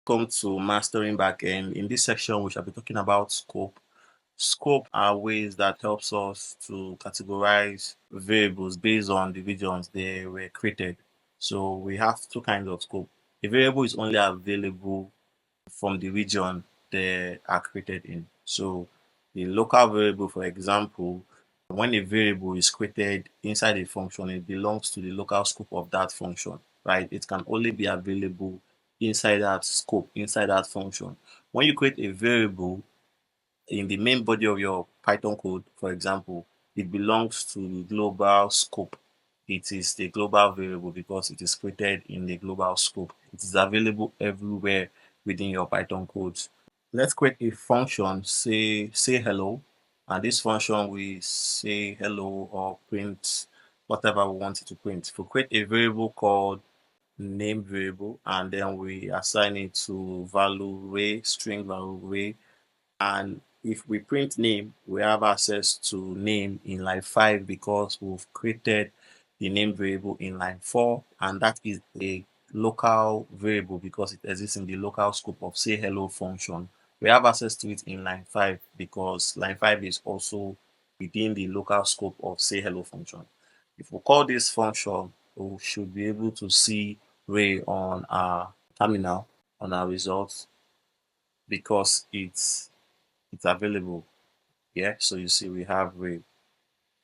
Welcome to Mastering Backend. In this section, we shall be talking about scope. Scope are ways that helps us to categorize variables based on the regions they were created. So we have two kinds of scope. A variable is only available from the region they are created in. So the local variable, for example, when a variable is created inside a function, it belongs to the local scope of that function, right? It can only be available inside that scope, inside that function. When you create a variable in the main body of your Python code, for example, it belongs to the global scope. It is the global variable because it is created in the global scope. It is available everywhere within your Python codes. Let's create a function, say hello, and this function will say hello or print whatever we want it to print. If we create a variable called name variable and then we assign it to value array, string value array, and if we print name, we have access to name in line 5 because we've created the name variable in line 4, and that is a local variable because it exists in the local scope of say hello function. We have access to it in line 5 because line 5 is also within the local scope of say hello function. If we call this function, we should be able to see ray on our terminal on our results because it's available. Yeah, so you see we have ray.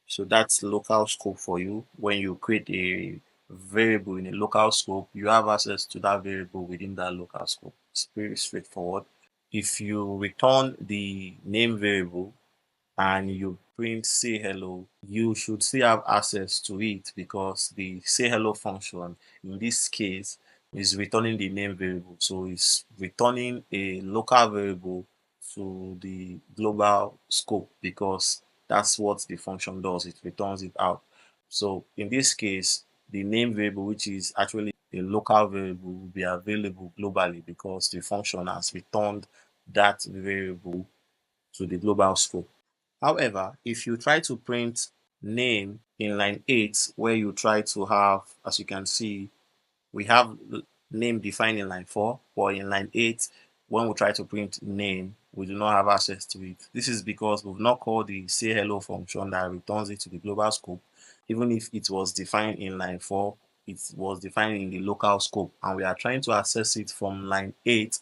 So that's local scope for you. When you create a variable in a local scope, you have access to that variable within that local scope. It's very straightforward. If you return the name variable and you print say hello, you should still have access to it because the say hello function in this case is returning the name variable. So it's returning a local variable to the global scope because that's what the function does. It returns it out. So in this case, the name variable, which is actually a local variable, will be available globally because the function has returned that variable to the global scope. However, if you try to print name in line 8, where you try to have, as you can see, we have name defined in line 4, or in line 8, when we try to print name, we do not have access to it. This is because we've not called the say hello function that returns it to the global scope. Even if it was defined in line 4, it was defined in the local scope, and we are trying to access it from line 8,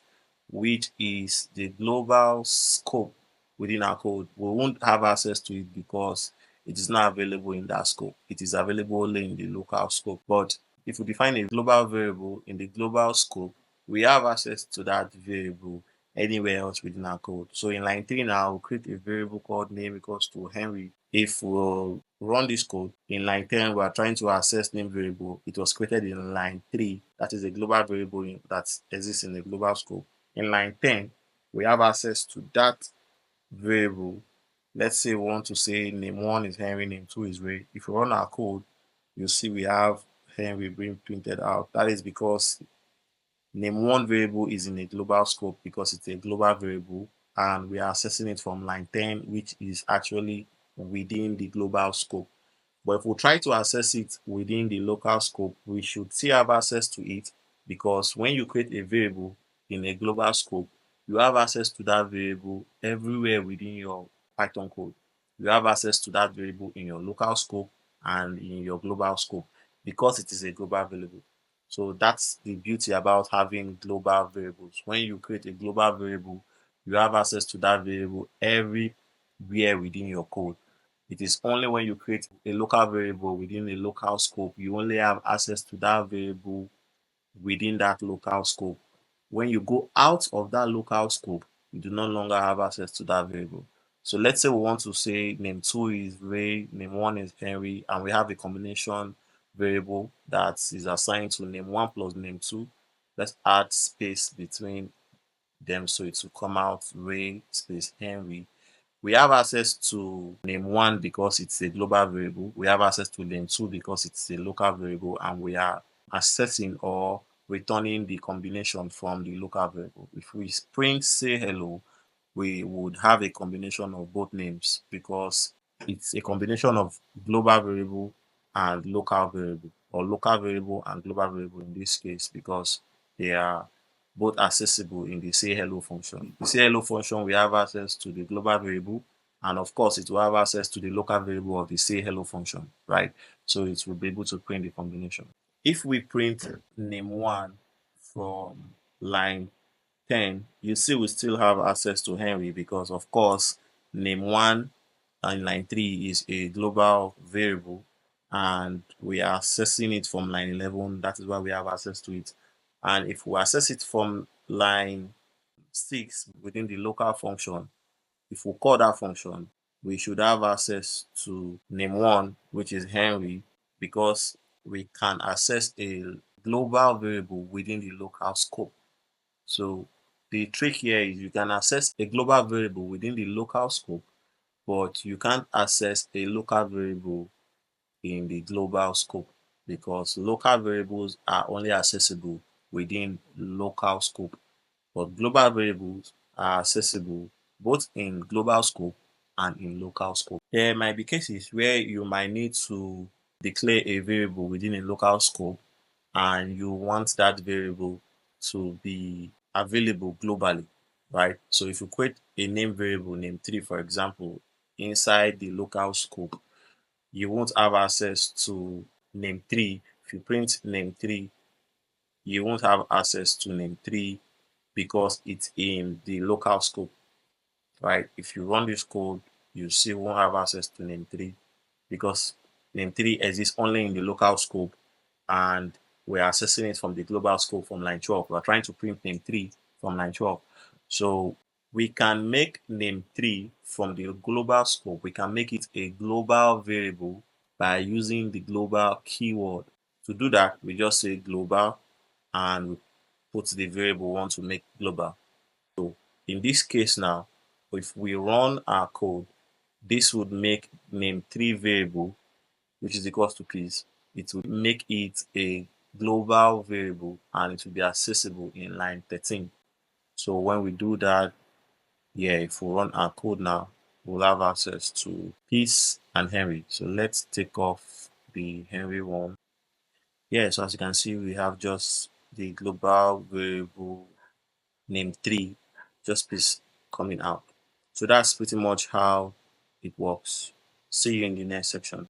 which is the global scope within our code. We won't have access to it because it is not available in that scope. It is available only in the local scope. But if we define a global variable in the global scope, we have access to that variable anywhere else within our code. So in line 3 now, we'll create a variable called name equals to Henry. If we'll run this code, in line 10, we are trying to access name variable. It was created in line 3. That is a global variable that exists in the global scope. In line 10, we have access to that variable. Let's say we want to say name 1 is Henry, name 2 is Ray. If we run our code, you'll see we have Henry being printed out. That is because name 1 variable is in a global scope because it's a global variable and we are accessing it from line 10, which is actually within the global scope. But if we try to access it within the local scope, we should still have access to it because when you create a variable in a global scope, you have access to that variable everywhere within your Python code. You have access to that variable in your local scope and in your global scope because it is a global variable. So that's the beauty about having global variables. When you create a global variable, you have access to that variable everywhere within your code. It is only when you create a local variable within a local scope, you only have access to that variable within that local scope. When you go out of that local scope, you do no longer have access to that variable. So let's say we want to say name 2 is Ray, name 1 is Henry, and we have a combination variable that is assigned to name 1 plus name 2. Let's add space between them so it will come out Ray space Henry. We have access to name 1 because it's a global variable. We have access to name 2 because it's a local variable, and we are accessing or returning the combination from the local variable. If we print say hello, we would have a combination of both names because it's a combination of global variable and local variable, or local variable and global variable in this case because they are both accessible in the say hello function. The say hello function, we have access to the global variable, and of course, it will have access to the local variable of the say hello function, right? So it will be able to print the combination. If we print name1 from line 10, you see we still have access to Henry because, of course, name1 in line 3 is a global variable and we are accessing it from line 11. That is why we have access to it. And if we access it from line 6 within the local function, if we call that function, we should have access to name1, which is Henry, because we can access a global variable within the local scope. So the trick here is you can access a global variable within the local scope, but you can't access a local variable in the global scope because local variables are only accessible within local scope, but global variables are accessible both in global scope and in local scope. There might be cases where you might need to declare a variable within a local scope and you want that variable to be available globally, right? So if you create a name variable, name3, for example, inside the local scope, you won't have access to name3. If you print name3, you won't have access to name3 because it's in the local scope, right? If you run this code, you still won't have access to name3 because name3 exists only in the local scope and we're accessing it from the global scope from line 12. We're trying to print name3 from line 12. So we can make name3 from the global scope. We can make it a global variable by using the global keyword. To do that, we just say global and we put the variable we want to make global. So in this case now, if we run our code, this would make name3 variable, which is equals to peace. It will make it a global variable and it will be accessible in line 13. So when we do that, yeah, if we run our code now, we'll have access to peace and Henry. So let's take off the Henry one. Yeah, so as you can see, we have just the global variable name3, just peace coming out. So that's pretty much how it works. See you in the next section.